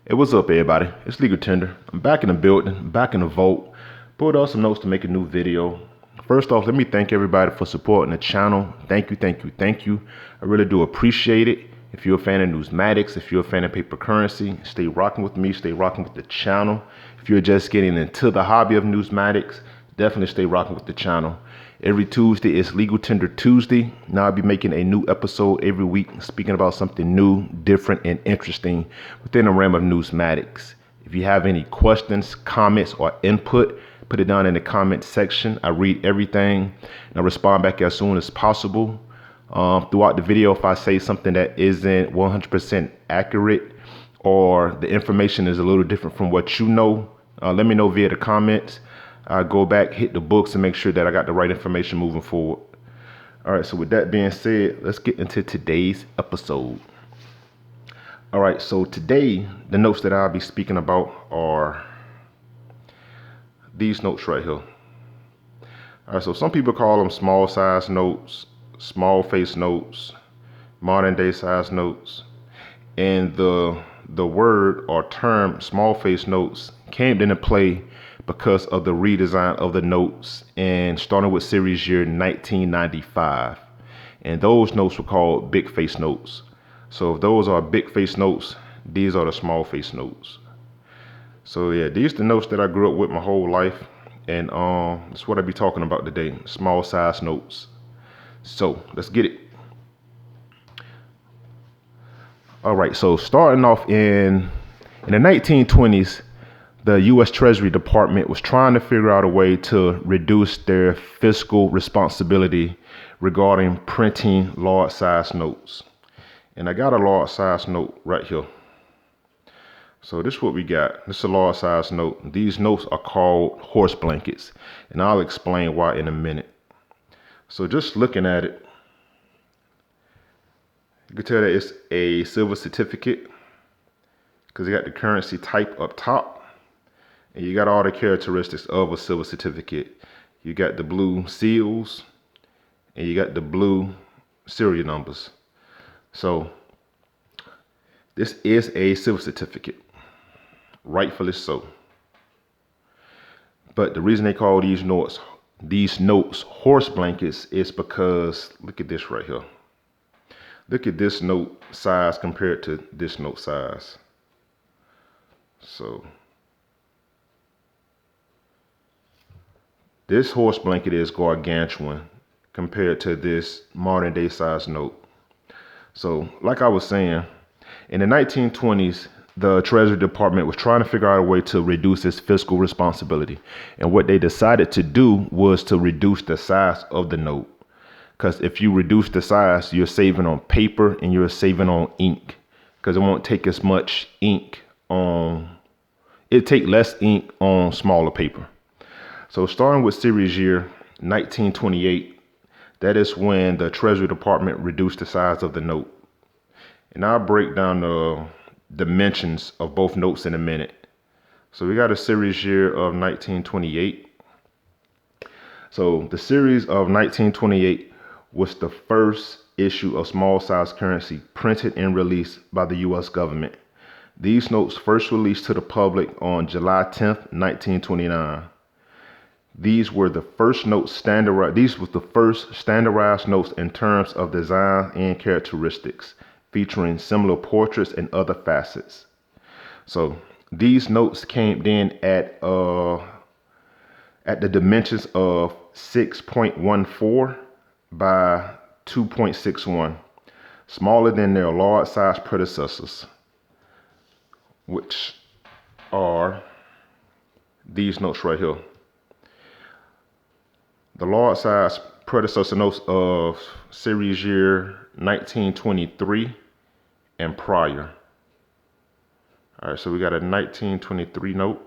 Hey, what's up, everybody? It's Legal Tender. I'm back in the building, back in the vault. Pulled out some notes to make a new video. First off, let me thank everybody for supporting the channel. Thank you, thank you, thank you. I really do appreciate it. If you're a fan of Newsmatics, if you're a fan of paper currency, stay rocking with me, stay rocking with the channel. If you're just getting into the hobby of Newsmatics, definitely stay rocking with the channel. Every Tuesday is Legal Tender Tuesday. Now I'll be making a new episode every week, speaking about something new, different, and interesting within the realm of Newsmatics. If you have any questions, comments, or input, put it down in the comment section. I read everything and I respond back as soon as possible. Throughout the video, if I say something that isn't 100% accurate or the information is a little different from what you know, let me know via the comments. I go back, hit the books, and make sure that I got the right information moving forward. All right, so with that being said, let's get into today's episode. All right, so today, the notes that I'll be speaking about are these notes right here. All right, so some people call them small size notes, small face notes, modern day size notes. And the word or term small face notes came into play because of the redesign of the notes and starting with series year 1995. And those notes were called big face notes. So if those are big face notes, these are the small face notes. So yeah, these are the notes that I grew up with my whole life. And that's what I'll be talking about today, small size notes. So let's get it. All right, so starting off in the 1920s, the U.S. Treasury Department was trying to figure out a way to reduce their fiscal responsibility regarding printing large size notes. And I got a large size note right here. So this is what we got. This is a large size note. These notes are called horse blankets, and I'll explain why in a minute. So just looking at it, you can tell that it's a silver certificate because you got the currency type up top. And you got all the characteristics of a silver certificate. You got the blue seals and you got the blue serial numbers. So this is a silver certificate, rightfully so. But the reason they call these notes horse blankets is because look at this right here. Look at this note size compared to this note size. So this horse blanket is gargantuan compared to this modern day size note. So like I was saying, in the 1920s, the Treasury Department was trying to figure out a way to reduce its fiscal responsibility. And what they decided to do was to reduce the size of the note. Because if you reduce the size, you're saving on paper and you're saving on ink. Because it won't take as much ink it take less ink on smaller paper. So starting with series year 1928, that is when the Treasury Department reduced the size of the note. And I'll break down the dimensions of both notes in a minute. So we got a series year of 1928. So the series of 1928 was the first issue of small size currency printed and released by the U.S. government. These notes first released to the public on July 10th, 1929. These were the first notes standardized. These were the first standardized notes in terms of design and characteristics, featuring similar portraits and other facets. So these notes came in at the dimensions of 6.14 by 2.61, smaller than their large size predecessors, which are these notes right here. The large size predecessor notes of series year 1923 and prior. All right, so we got a 1923 note.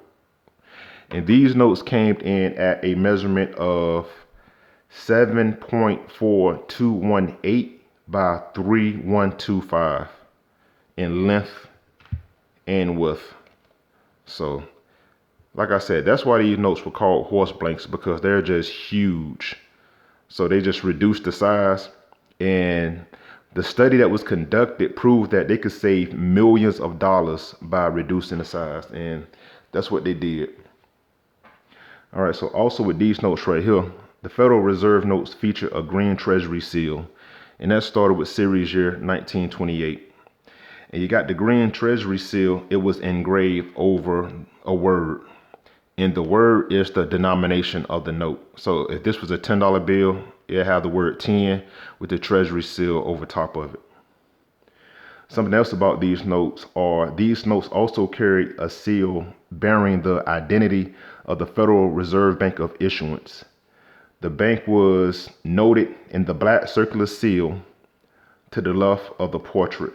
And these notes came in at a measurement of 7.4218 by 3125 in length and width. So like I said, that's why these notes were called horse blanks, because they're just huge. So they just reduced the size. And The study that was conducted proved that they could save millions of dollars by reducing the size, and that's what they did. All right, so also with these notes right here, the Federal Reserve notes feature a green Treasury seal, and that started with series year 1928. And you got the green Treasury seal, it was engraved over a word, and the word is the denomination of the note. So if this was a $10 bill, it had the word 10 with the Treasury seal over top of it. Something else about these notes are these notes also carried a seal bearing the identity of the Federal Reserve Bank of issuance. The bank was noted in the black circular seal to the left of the portrait.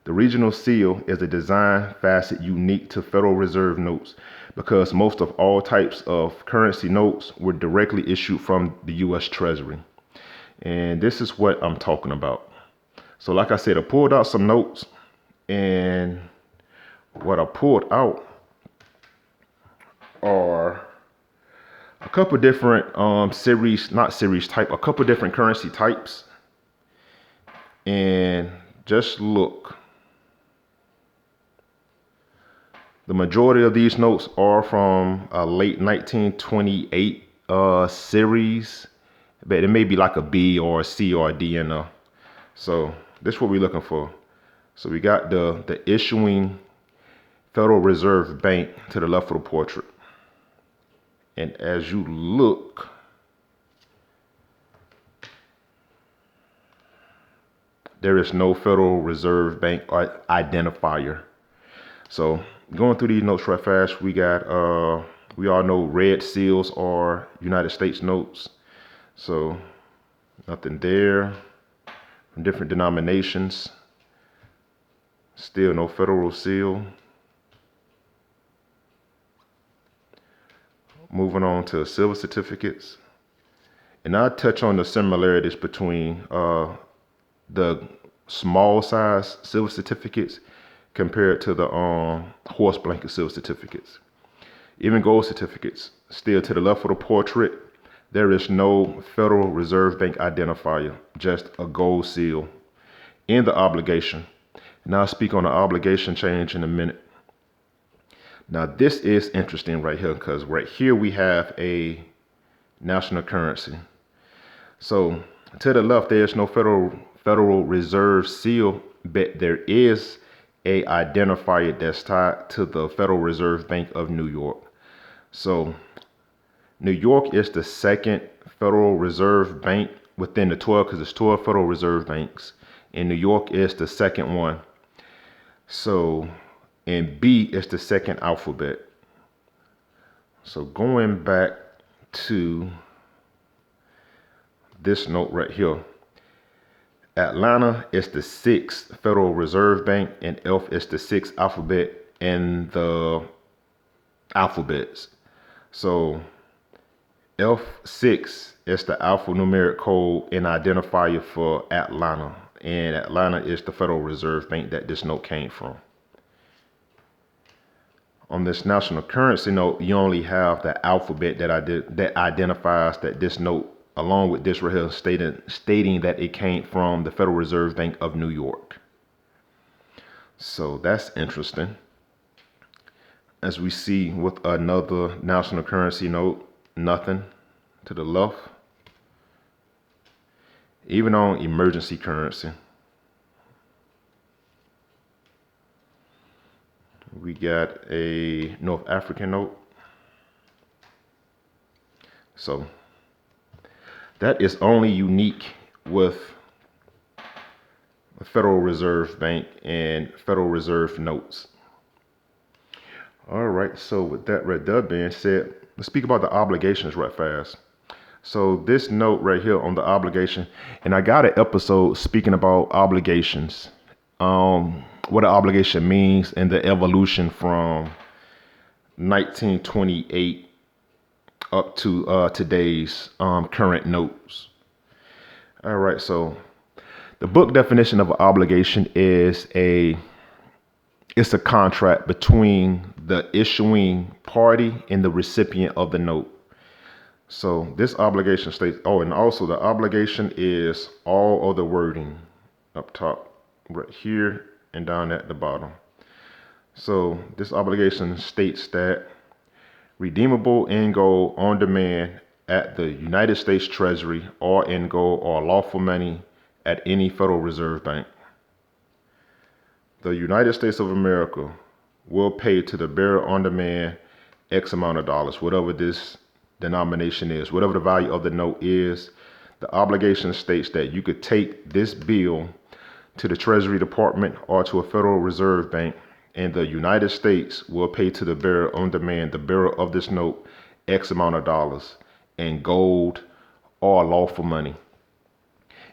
The regional seal is a design facet unique to Federal Reserve notes because most of all types of currency notes were directly issued from the U.S. Treasury. And this is what I'm talking about. So like I said, I pulled out some notes, and what I pulled out are a couple different a couple different currency types. And just look. The majority of these notes are from a late 1928 series, but it may be like a B or a C or a D in there. So this is what we're looking for. So we got the issuing Federal Reserve Bank to the left of the portrait. And as you look, there is no Federal Reserve Bank identifier. So going through these notes right fast, we got, we all know red seals are United States notes. So nothing there. From different denominations. Still no federal seal. Moving on to silver certificates. And I'll touch on the similarities between the small size silver certificates compared to the horse blanket silver certificates. Even gold certificates. Still to the left of the portrait, there is no Federal Reserve Bank identifier, just a gold seal in the obligation. Now I'll speak on the obligation change in a minute. Now this is interesting right here, because right here we have a national currency. So to the left, there's no Federal Reserve seal, but there is a identifier that's tied to the Federal Reserve Bank of New York. So New York is the second Federal Reserve Bank within the 12, because there's 12 Federal Reserve Banks, and New York is the second one. So, and B is the second alphabet. So going back to this note right here, Atlanta is the sixth Federal Reserve Bank, and F is the sixth alphabet in the alphabets. So F6 is the alphanumeric code and identifier for Atlanta. And Atlanta is the Federal Reserve Bank that this note came from. On this national currency note, you only have the alphabet that identifies that this note, along with this right here, stating that it came from the Federal Reserve Bank of New York. So that's interesting. As we see with another national currency note, nothing to the left. Even on emergency currency, we got a North African note. So that is only unique with the Federal Reserve Bank and Federal Reserve notes. All right, so with that being said, let's speak about the obligations right fast. So this note right here on the obligation, and I got an episode speaking about obligations, what an obligation means, and the evolution from 1928 up to today's current notes. All right, so the book definition of an obligation is it's a contract between the issuing party and the recipient of the note. So this obligation states, oh, and also the obligation is all other wording up top, right here, and down at the bottom. So this obligation states that redeemable in gold on demand at the United States Treasury or in gold or lawful money at any Federal Reserve Bank. The United States of America will pay to the bearer on demand X amount of dollars, whatever this denomination is, whatever the value of the note is. The obligation states that you could take this bill to the Treasury Department or to a Federal Reserve Bank, and the United States will pay to the bearer on demand, the bearer of this note, X amount of dollars in gold or lawful money.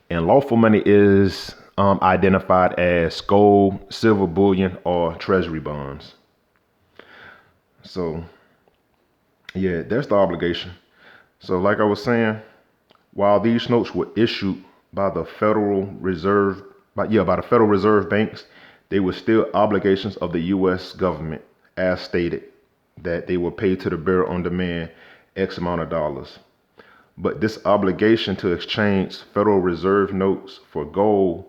And lawful money is identified as gold, silver bullion, or treasury bonds. So, yeah, that's the obligation. So, like I was saying, while these notes were issued by the Federal Reserve, by the Federal Reserve banks, they were still obligations of the U.S. government, as stated, that they were paid to the bearer on demand X amount of dollars. But this obligation to exchange Federal Reserve notes for gold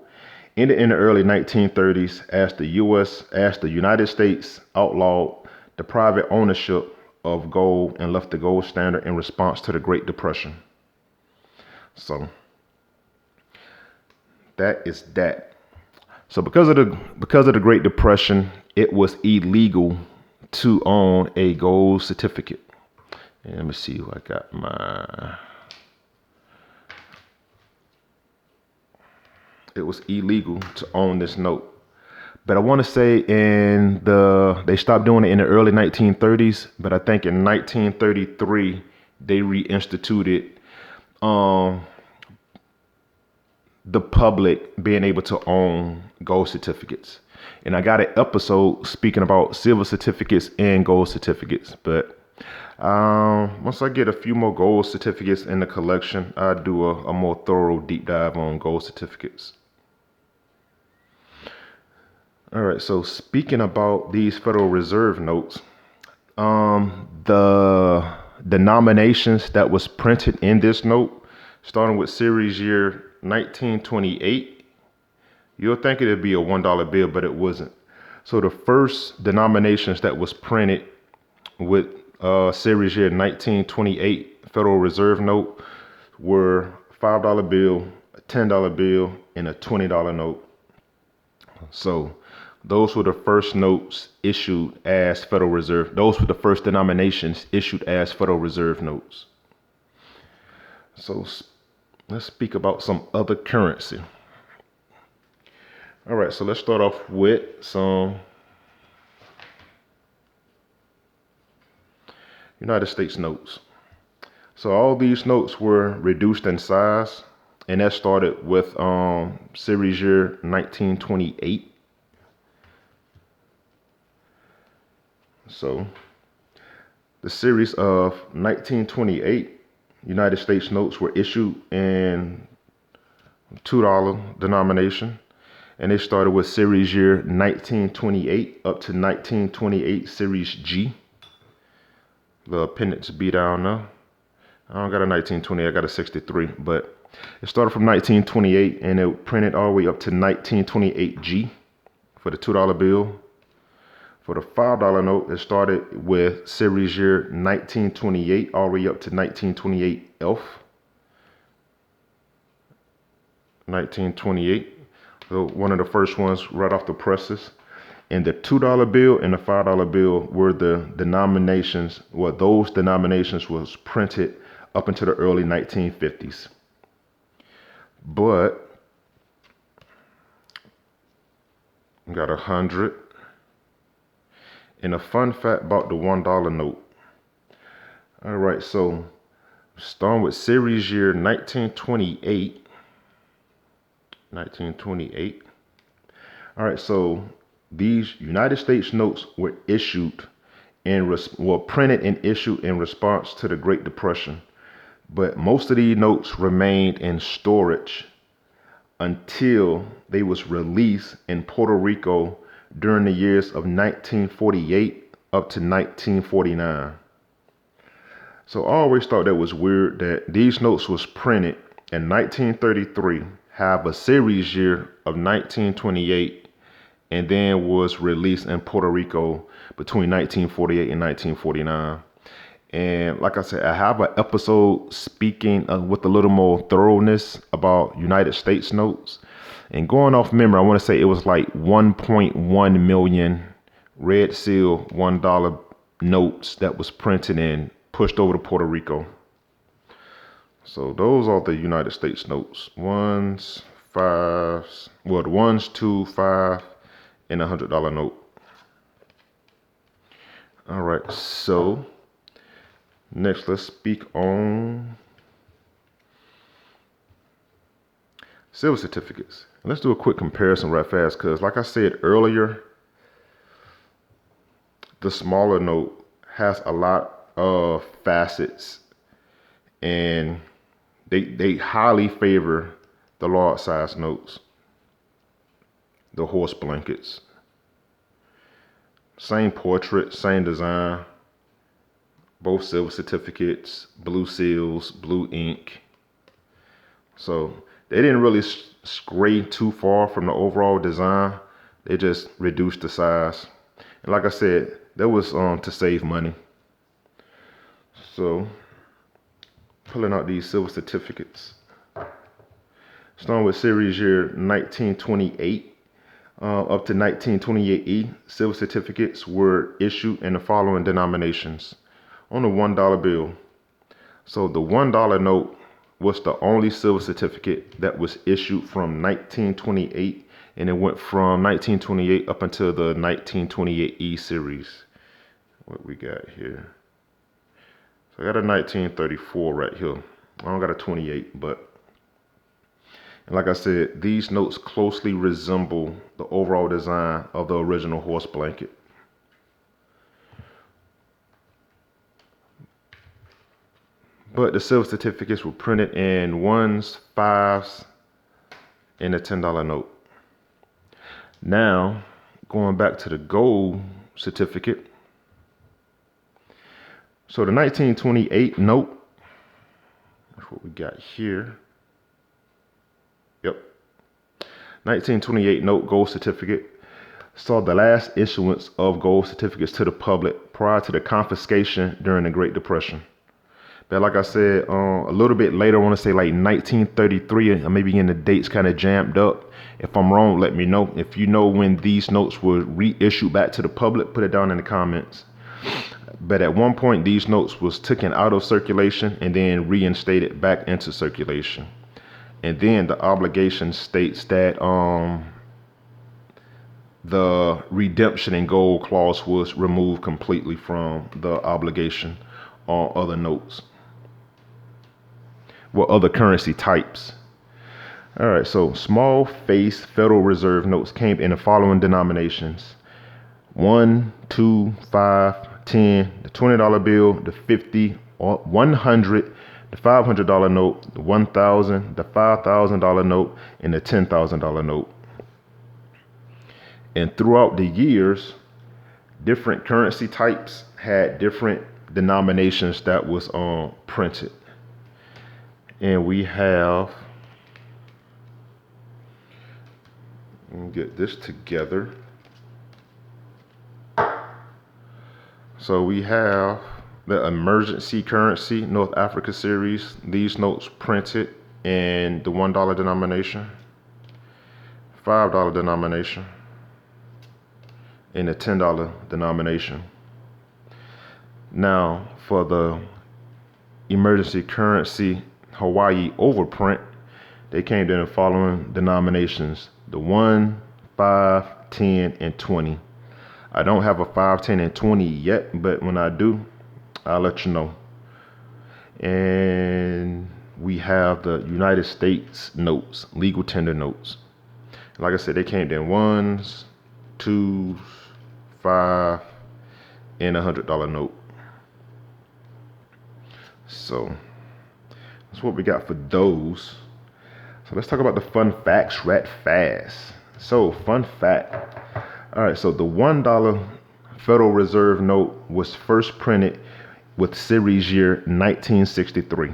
ended in the early 1930s as the United States outlawed the private ownership of gold and left the gold standard in response to the Great Depression. So that is that. So because of the Great Depression, it was illegal to own a gold certificate. And let me see who I got it was illegal to own this note. But I want to say they stopped doing it in the early 1930s, but I think in 1933 they reinstituted the public being able to own gold certificates. And I got an episode speaking about silver certificates and gold certificates, but once I get a few more gold certificates in the collection, I'll do a more thorough deep dive on gold certificates. All right, so speaking about these Federal Reserve notes, the denominations that was printed in this note, starting with series year 1928, you'll think it'd be a $1 bill, but it wasn't. So the first denominations that was printed with series year 1928 Federal Reserve note were $5 bill, a $10 bill, and a $20 note. So those were the first notes issued as Federal Reserve. Those were the first denominations issued as Federal Reserve notes. So let's speak about some other currency. All right, so let's start off with some United States notes. So all these notes were reduced in size, and that started with series year 1928. So the series of 1928 United States notes were issued in $2 denomination, and they started with series year 1928 up to 1928 series G. The appendix B down there. I don't got a 1920, I got a 63, but it started from 1928 and it printed all the way up to 1928G for the $2 bill. For the $5 note, it started with series year 1928 all the way up to 1928F. 1928, so one of the first ones right off the presses. And the $2 bill and the $5 bill were the denominations, those denominations was printed up into the early 1950s. But got 100. And a fun fact about the $1 note. All right, so starting with series year 1928. 1928. All right, so these United States notes were issued printed and issued in response to the Great Depression. But most of these notes remained in storage until they was released in Puerto Rico during the years of 1948 up to 1949. So I always thought that was weird that these notes was printed in 1933, have a series year of 1928 and then was released in Puerto Rico between 1948 and 1949. And like I said, I have an episode speaking with a little more thoroughness about United States notes. And going off memory, I want to say it was like 1.1 million red seal $1 notes that was printed and pushed over to Puerto Rico. So those are the United States notes. Ones, fives, well, the ones, 2, 5, and $100 note. All right, so next let's speak on silver certificates. Let's do a quick comparison right fast, because like I said earlier, the smaller note has a lot of facets, and they highly favor the large size notes, the horse blankets. Same portrait, same design, both silver certificates, blue seals, blue ink. So they didn't really stray too far from the overall design. They just reduced the size. And like I said, that was to save money. So pulling out these silver certificates. Starting with series year 1928 up to 1928E, silver certificates were issued in the following denominations on the $1 bill. So the $1 note was the only silver certificate that was issued from 1928, and it went from 1928 up until the 1928E series. What we got here? So I got a 1934 right here. I don't got a 28, but and like I said, these notes closely resemble the overall design of the original horse blanket. But the silver certificates were printed in ones, fives, and a $10 note. Now, going back to the gold certificate. So the 1928 note, that's what we got here. Yep. 1928 note gold certificate saw the last issuance of gold certificates to the public prior to the confiscation during the Great Depression. But like I said, a little bit later, I want to say like 1933, or maybe getting the dates kind of jammed up. If I'm wrong, let me know. If you know when these notes were reissued back to the public, put it down in the comments. But at one point, these notes was taken out of circulation and then reinstated back into circulation. And then the obligation states that the redemption in gold clause was removed completely from the obligation on other notes. Well, other currency types. All right, so small face Federal Reserve notes came in the following denominations: 1, 2, 5, 10, the $20 bill, the 50, 100, the $500 note, the 1,000, the $5,000 note, and the $10,000 note. And throughout the years, different currency types had different denominations that was printed. And we have, let me get this together. So we have the emergency currency North Africa series. These notes printed in the $1 denomination, $5 denomination, and the $10 denomination. Now for the emergency currency Hawaii overprint, they came in the following denominations: the 1, 5, 10, and 20. I don't have a 5, 10, and 20 yet, but when I do, I'll let you know. And we have the United States notes, legal tender notes. Like I said, they came in ones, 2s, 5, and $100 note. So that's what we got for those. So let's talk about the fun facts right fast. So fun fact. All right, so the $1 Federal Reserve note was first printed with series year 1963.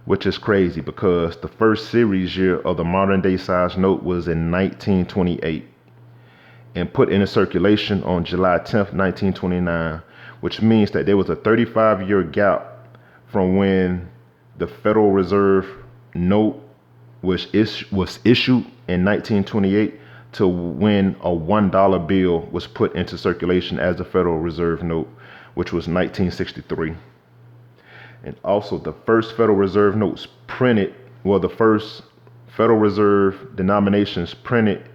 which is crazy because the first series year of the modern day size note was in 1928 and put into circulation on July 10th, 1929, which means that there was a 35-year gap from when the Federal Reserve note was issued in 1928 to when a $1 bill was put into circulation as the Federal Reserve note, which was 1963. And also the first Federal Reserve notes printed, well, the first Federal Reserve denominations printed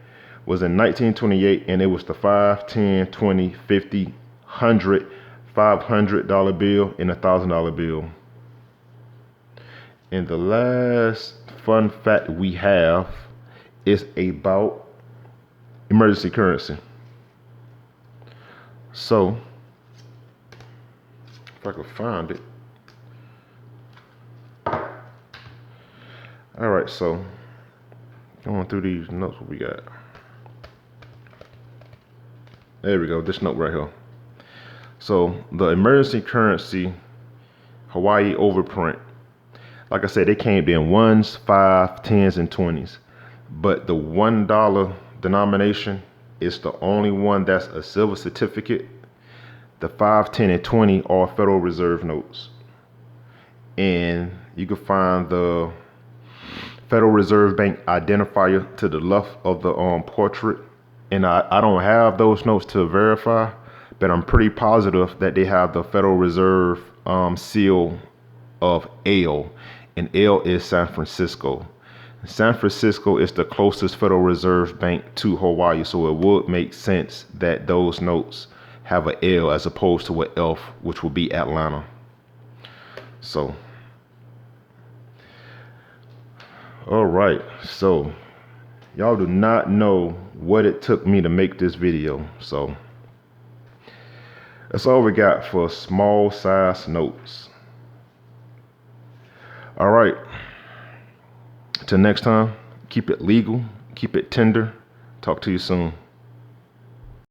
was in 1928, and it was the 5, 10, 20, 50, 100, $500 bill and $1,000 bill. And the last fun fact we have is about emergency currency. So, if I could find it. All right, so going through these notes, what we got? There we go, this note right here. So the emergency currency Hawaii overprint, like I said, they came in 1s, 5, 10s, and 20s. But the $1 denomination is the only one that's a silver certificate. The 5, 10, and 20 are Federal Reserve notes. And you can find the Federal Reserve Bank identifier to the left of the portrait. And I don't have those notes to verify, but I'm pretty positive that they have the Federal Reserve seal of L, and L is San Francisco. San Francisco is the closest Federal Reserve Bank to Hawaii, so it would make sense that those notes have an L as opposed to an F, which would be Atlanta. So, all right, so y'all do not know what it took me to make this video, so that's all we got for small size notes. All right, till next time, keep it legal, keep it tender. Talk to you soon.